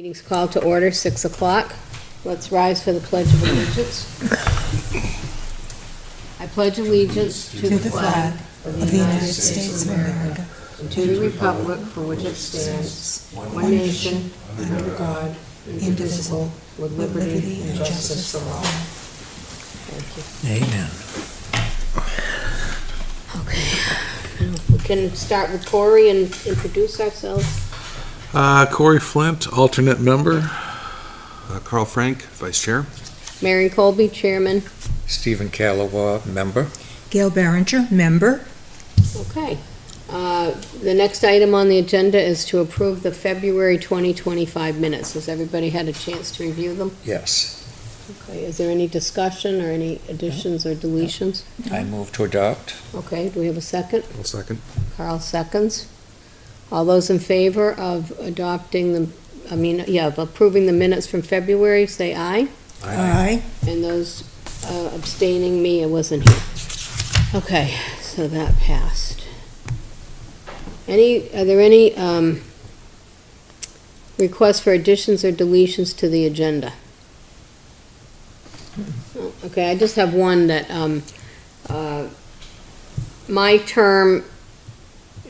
Meeting's called to order, 6 o'clock. Let's rise for the Pledge of Allegiance. I pledge allegiance to the flag of the United States of America and to the republic for which it stands, one nation, under God, indivisible, with liberty and justice for all. Thank you. Amen. Okay. We can start with Corey and introduce ourselves. Corey Flint, alternate member. Carl Frank, Vice Chair. Marion Colby, Chairman. Stephen Calawa, member. Gail Barringer, member. Okay. The next item on the agenda is to approve the February 2025 minutes. Has everybody had a chance to review them? Yes. Okay, is there any discussion or any additions or deletions? I move to adopt. Okay, do we have a second? I'll second. Carl seconds. All those in favor of adopting of approving the minutes from February, say aye. Aye. And those abstaining, me, I wasn't here. Okay, so that passed. Are there any requests for additions or deletions to the agenda? Okay, I just have one that, my term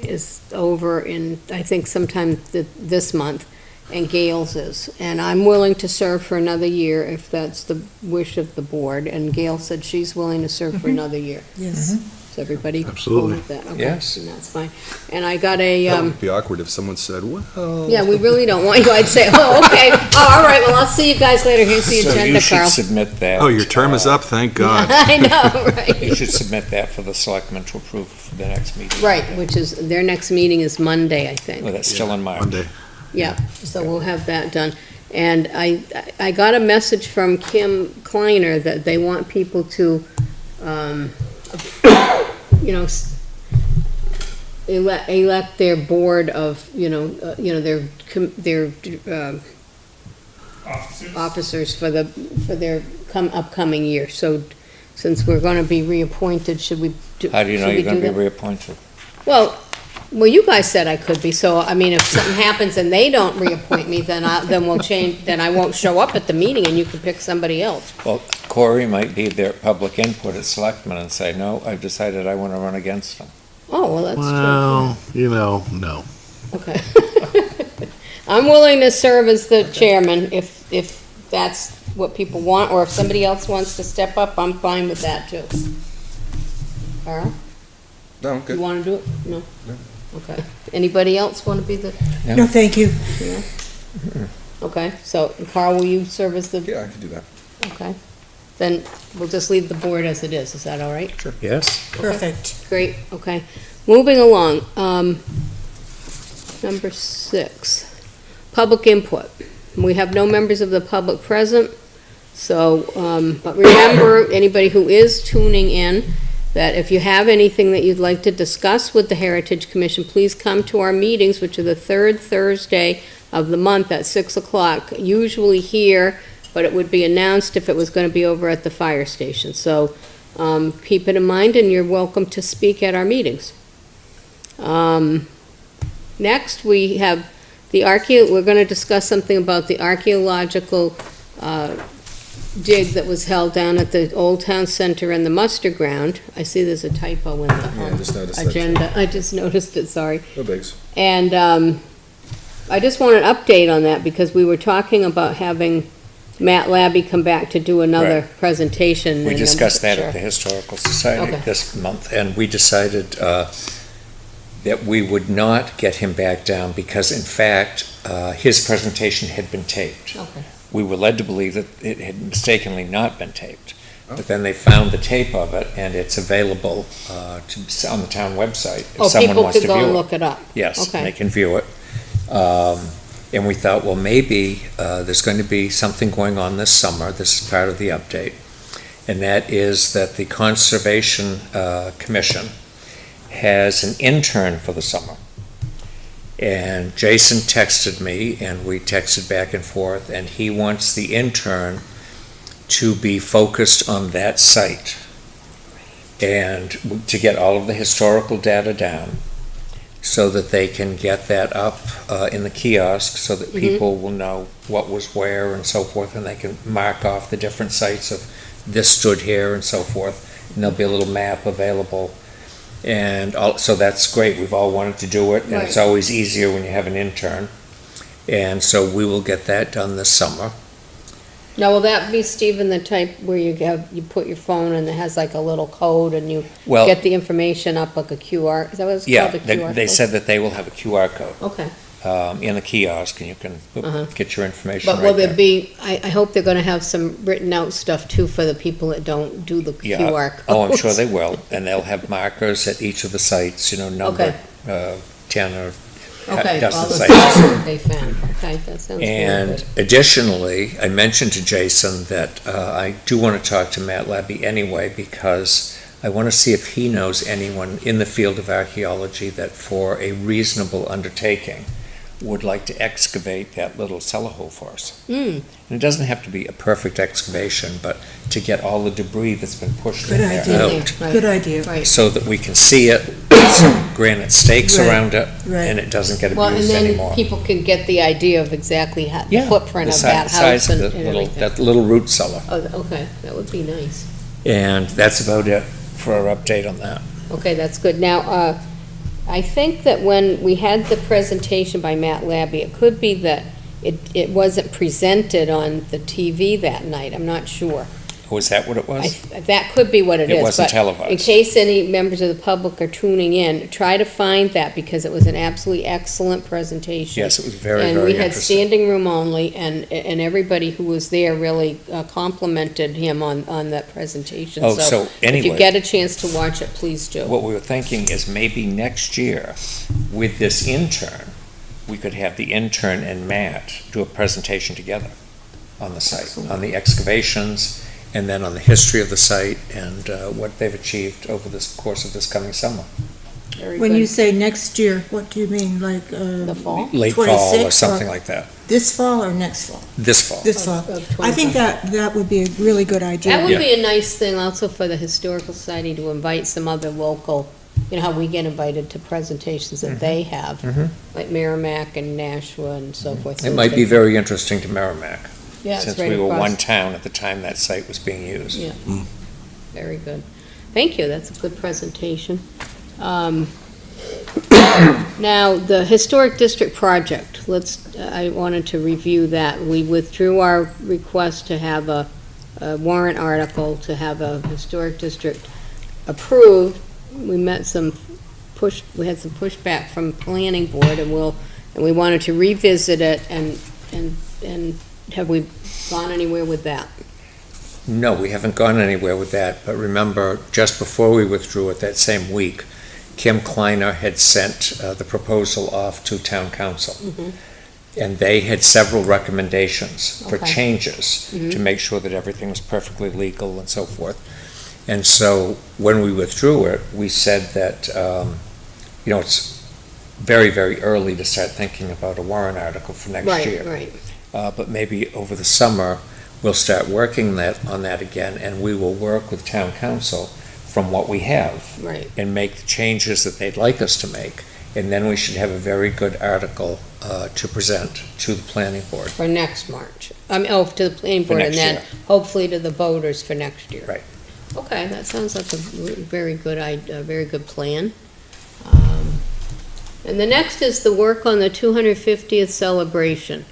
is over in, I think sometime this month, and Gail's is. And I'm willing to serve for another year if that's the wish of the board. And Gail said she's willing to serve for another year. Yes. Is everybody Absolutely. cool with that? Okay, Yes. and that's fine. And I got a, That would be awkward if someone said, well. yeah, we really don't want you. I'd say, oh, okay. Oh, all right, well, I'll see you guys later. Here's the So agenda, you should Carl. submit that. Oh, your term is up, thank God. I know, right? You should submit that for the selectmen to approve for the next meeting. Right, which is, their next meeting is Monday, I think. Well, that's still in March. Monday. Yeah, so we'll have that done. And I got a message from Kim Kleiner that they want people to, elect their board of, their officers for their upcoming year. So since we're gonna be reappointed, should we do? How do you know should we you're going do to be that? reappointed? Well, you guys said I could be, so, I mean, if something happens and they don't reappoint me, then we'll change, then I won't show up at the meeting and you can pick somebody else. Well, Corey might be their public input at selectmen and say, no, I've decided I want to run against them. Oh, well, that's Well, no. true. Okay. I'm willing to serve as the chairman if that's what people want, or if somebody else wants to step up, I'm fine with that too. Carl, No, you good. wanna do it? No? No. Okay. Anybody else wanna be the, No, thank you. okay, so Carl, will you serve as the? Yeah, I could do that. Okay, then we'll just leave the board as it is that all right? Sure. Yes? Perfect. Great, okay. Moving along, number 6, public input. We have no members of the public present, so, but remember, anybody who is tuning in, that if you have anything that you'd like to discuss with the Heritage Commission, please come to our meetings, which are the third Thursday of the month at 6 o'clock, usually here, but it would be announced if it was going to be over at the fire station. So keep it in mind, and you're welcome to speak at our meetings. Next, we have we're going to discuss something about the archaeological dig that was held down at the Old Town Center and the muster ground. I see there's a typo in the Yeah, I just noticed that, too. agenda. I just noticed it, sorry. No bigs. And I just want an update on that, because we were talking about having Matt Labby come back to do another Right. presentation. We and discussed that sure. at the Historical Society Okay. this month, and we decided that we would not get him back down because, in fact, his presentation had been taped. Okay. We were led to believe that it had mistakenly not been taped. But then they found the tape of it, and it's available on the town website if Oh, someone people wants to could view it. go and look it up. Yes, Okay. they can view it. And we thought, well, maybe there's going to be something going on this summer. This is part of the update. And that is that the Conservation Commission has an intern for the summer. And Jason texted me, and we texted back and forth, and he wants the intern to be focused on that site and to get all of the historical data down, so that they can get that up in the kiosk so that people will know what was where and so forth, and they can mark off the different sites of this stood here and so forth, and there'll be a little map available. And so that's great. We've all wanted to do it, and it's Right. always easier when you have an intern. And so we will get that done this summer. Now, will that be, Stephen, the type where you put your phone and it has like a little code and you Well, get the information up like a QR? Is that what it's yeah, called, a QR they code? said that they will have a QR code Okay. in the kiosk, and you can get your information But right will there. there be, I hope they're gonna have some written out stuff too for the people that don't do the Yeah. QR codes. Oh, I'm sure they will, and they'll have markers at each of the sites, number 10 or Okay, dozen all the sites. sites that they found. Okay, that sounds very And good. additionally, I mentioned to Jason that I do want to talk to Matt Labby anyway, because I want to see if he knows anyone in the field of archaeology that for a reasonable undertaking would like to excavate that little cellar hole for us. Hmm, And it doesn't have to be a perfect excavation, but to get all the debris that's been pushed in Good there idea. out, right, Good idea. right. so that we can see it, some granite stakes Right, around it, right. and it doesn't get Well, and abused then anymore. people can get the idea of exactly how, the Yeah, footprint the of si- that size house of and the and little- everything. That little root cellar. Oh, okay, that would be nice. And that's about it for our update on that. Okay, that's good. Now, I think that when we had the presentation by Matt Labby, it could be that it wasn't presented on the TV that night. I'm not sure. Was that what it was? That could be what it is. It wasn't but televised. In case any members of the public are tuning in, try to find that because it was an absolutely excellent presentation. Yes, it was very, And very we had interesting. standing room only, and everybody who was there really complimented him on that presentation. Oh, so if you anyway. get a chance to watch it, please do. What we were thinking is maybe next year, with this intern, we could have the intern and Matt do a presentation together on the site, on the excavations, and then on the history of the site and what they've achieved over this course of this coming summer. Very When good. you say next year, what do you mean, like, The fall? Late fall or 26 something like that. This fall or next fall? This fall. This fall. Of I think that would be a really good idea. That would Yeah. be a nice thing also for the Historical Society to invite some other local, you know how we get invited to presentations that they have, like Merrimack and Nashua and so forth. It might be very interesting to Merrimack, Yeah, it's since right we were across. one town at the time that site was being used. Yeah, very good. Thank you, that's a good presentation. Now, the Historic District Project, I wanted to review that. We withdrew our request to have a warrant article to have a Historic District approved. We had some pushback from Planning Board, and we wanted to revisit it, and have we gone anywhere with that? No, we haven't gone anywhere with that, but remember, just before we withdrew it that same week, Kim Kleiner had sent the proposal off to town council. And they had several recommendations for Okay. changes to make sure that everything was perfectly legal and so forth. And so when we withdrew it, we said that, it's very, very early to start thinking about a warrant article for next year. Right, But maybe over the summer, we'll start working on that again, and we will work with town council from what we have right. and make the changes that they'd like us to make. And then we should have a very good article to present to the planning board. For next March. To the planning board, and next then year. hopefully to the voters for next year. Right. Okay, that sounds like a very good very good plan. And the next is the work on the 250th celebration.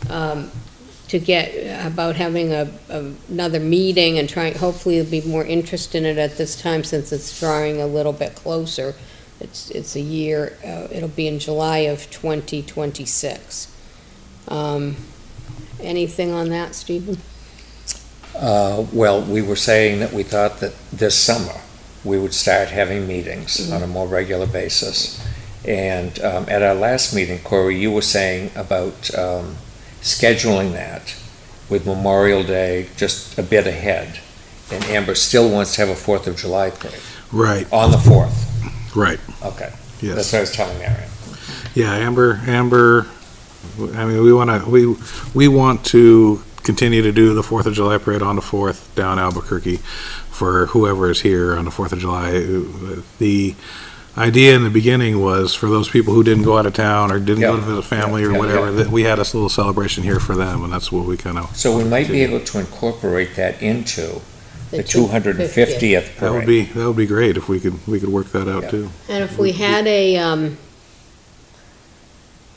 To get about having another meeting and hopefully there'll be more interest in it at this time since it's drawing a little bit closer. It's a year, it'll be in July of 2026. Anything on that, Stephen? Well, we were saying that we thought that this summer, we would start having meetings on a more regular basis. And at our last meeting, Corey, you were saying about scheduling that with Memorial Day just a bit ahead. And Amber still wants to have a 4th of July parade Right, on the 4th. right, Okay. That's yes. what I was telling Marion. Yeah, Amber, I mean, we want to continue to do the 4th of July parade on the 4th down Albuquerque for whoever is here on the 4th of July. The idea in the beginning was for those people who didn't go out of town or didn't go Yeah. to visit family or Yeah, whatever, yeah. that we had this little celebration here for them, and that's what we kind of, So we might be able to incorporate that into the 250th that would parade. be great if we could work that out Yeah. too. And if we had a,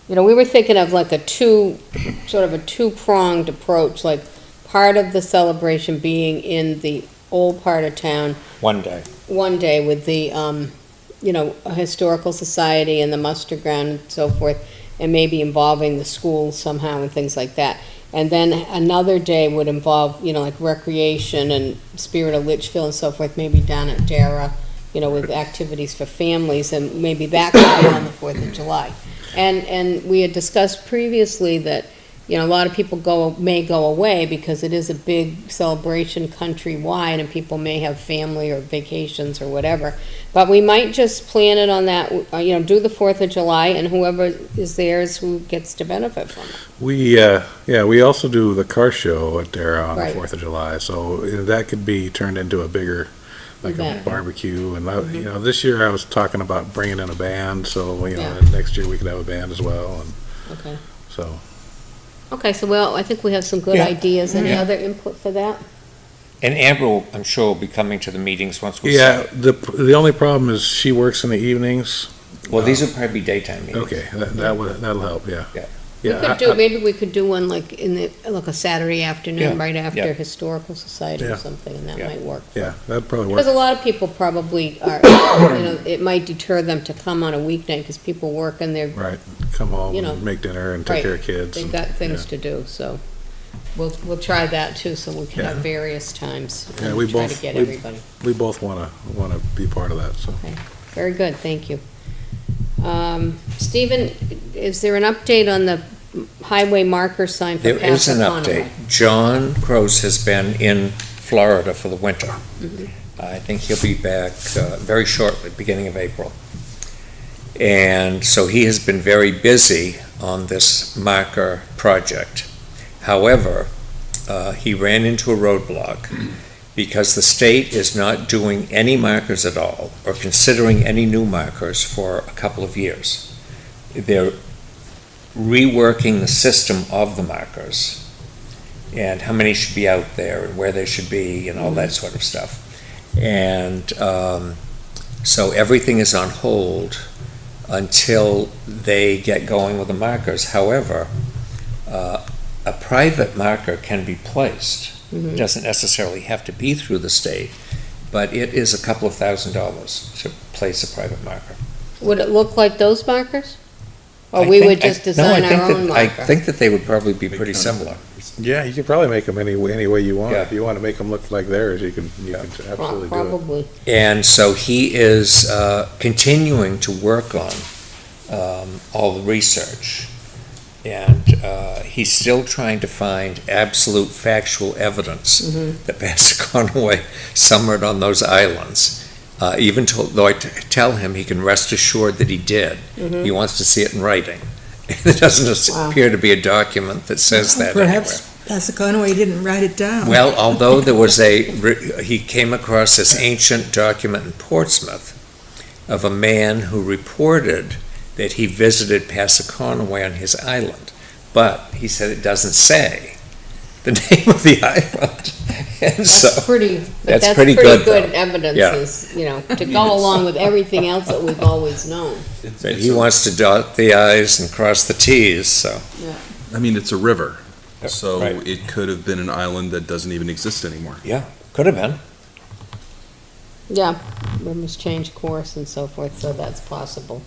we were thinking of like sort of a two-pronged approach, like part of the celebration being in the old part of town One day. one day with the, a historical society and the muster ground and so forth, and maybe involving the schools somehow and things like that. And then another day would involve, like recreation and Spirit of Litchfield and so forth, maybe down at Dara, with activities for families, and maybe that could be on the 4th of July. And we had discussed previously that, a lot of people may go away because it is a big celebration countrywide and people may have family or vacations or whatever. But we might just plan it on that, do the 4th of July, and whoever is there is who gets to benefit from it. We also do the car show at Dara on the Right. 4th of July, so that could be turned into a bigger, like Event. a barbecue. And, this year I was talking about bringing in a band, so, Yeah. next year we could have a band as well, and Okay. so. Okay, so I think we have some good Yeah. ideas. Any Yeah. other input for that? And Amber, I'm sure, will be coming to the meetings once we Yeah, set. the only problem is she works in the evenings. Well, these will probably be daytime meetings. Okay, that'll help, yeah. Yeah. We Yeah, could maybe we could do one like like a Saturday afternoon, Yeah, right after yeah. Historical Society or Yeah. something, and that Yeah. might work. yeah, that'd probably Because work. a lot of people probably are, it might deter them to come on a weeknight because people work and they're, Right, come home You know, and make dinner and take right. care of kids. they've and- got things yeah. to do, so we'll try that too, so we can have Yeah. various times. Yeah, and we try both- to get we- everybody. We both wanna be part of that, so. Very good, thank you. Stephen, is there an update on the highway marker sign for There is an Passaconaway? update. John Gross has been in Florida for the winter. I think he'll be back very shortly, beginning of April. And so he has been very busy on this marker project. However, he ran into a roadblock because the state is not doing any markers at all or considering any new markers for a couple of years. They're reworking the system of the markers and how many should be out there and where they should be and all that sort of stuff. And so everything is on hold until they get going with the markers. However, a private marker can be placed. It doesn't necessarily have to be through the state, but it is a couple of $1,000s to place a private marker. Would it look like those markers? Or I we think- would just no, design I think our that- own I marker? think that they would probably be pretty similar. Yeah, you could probably make them any way you want. Yeah. If you want to make them look like theirs, you can absolutely do it. Probably. And so he is continuing to work on all the research. And he's still trying to find absolute factual evidence that Passaconaway summered on those islands. Though I tell him he can rest assured that he did, he wants to see it in writing. There doesn't Wow. appear to be a document that says that anywhere. Perhaps Passaconaway didn't write it down. Well, although there was he came across this ancient document in Portsmouth of a man who reported that he visited Passaconaway on his island, but he said it doesn't say the name of the island. And so, That's pretty that's pretty good, though. evidence, Yeah. to go along with everything else that we've always known. but he wants to dot the i's and cross the t's, so. I mean, it's a river, Yeah, so right. it could have been an island that doesn't even exist anymore. Could have been. Yeah, rivers change course and so forth, so that's possible.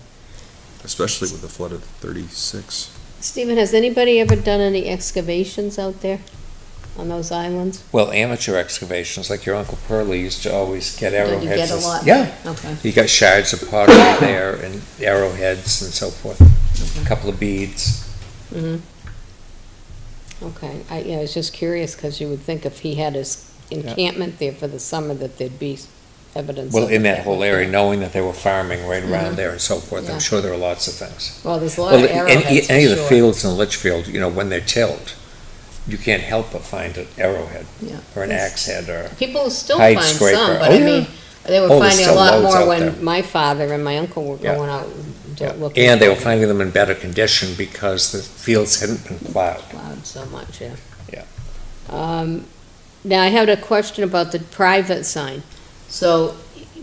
Especially with the flood of 36. Stephen, has anybody ever done any excavations out there on those islands? Well, amateur excavations, like your Uncle Pearlie used to always get Did arrowheads. you get a lot? Yeah. Okay. You got shards of pottery there and arrowheads and so forth. A couple of beads. Okay, I was just curious, because you would think if he had his encampment there for the summer, that there'd be evidence. Well, of in it that whole way. area, knowing that they were farming right around there and so forth, Yeah. I'm sure there are lots of things. Well, there's a lot Well, of arrowheads for any of the sure. fields in Litchfield, when they're tilled, you can't help but find an arrowhead Yeah. or an axe head or People still hide find scraper. some, but Oh, I yeah. mean, They were Oh, there's finding a still lot loads more out when there. my father and my uncle were Yeah. going out Yeah. looking. And they were finding them in better condition because the fields hadn't been plowed. Plowed so much, yeah. Yeah. Now, I had a question about the private sign. So,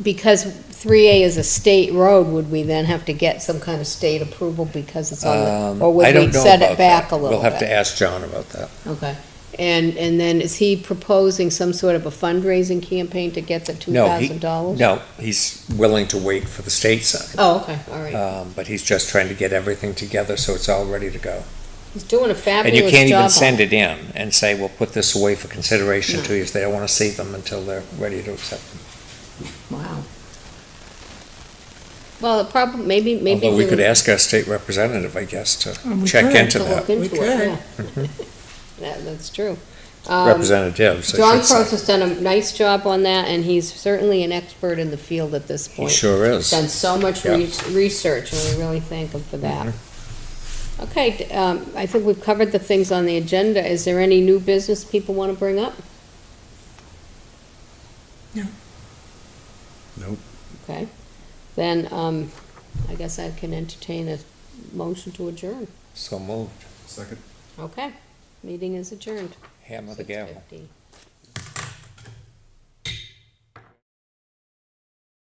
because 3A is a state road, would we then have to get some kind of state approval because it's on the, or I would we don't know set it about back that. a little We'll have to bit? ask John about that. Okay. And then is he proposing some sort of a fundraising campaign to get the $2,000? No, he's willing to wait for the state sign. Oh, okay, all right. But he's just trying to get everything together so it's all ready to go. He's doing a And fabulous you job can't even on send it. it in and say, we'll put this away for consideration No. to you, if they don't want to see them until they're ready to accept them. Wow. Well, the problem, maybe. Although we could ask our state representative, I guess, to we check could. into To look that. into We it, could. yeah. That's true. Representatives, I John should say. Cross has done a nice job on that, and he's certainly an expert in the field at this He point. sure is. Done so much Yeah. research, and we really thank him for that. Mm-hmm. Okay, I think we've covered the things on the agenda. Is there any new business people want to bring up? Nope. Okay, then, I guess I can entertain a motion to adjourn. So moved. Second. Okay, meeting is adjourned. Hammer the gavel. 6:50.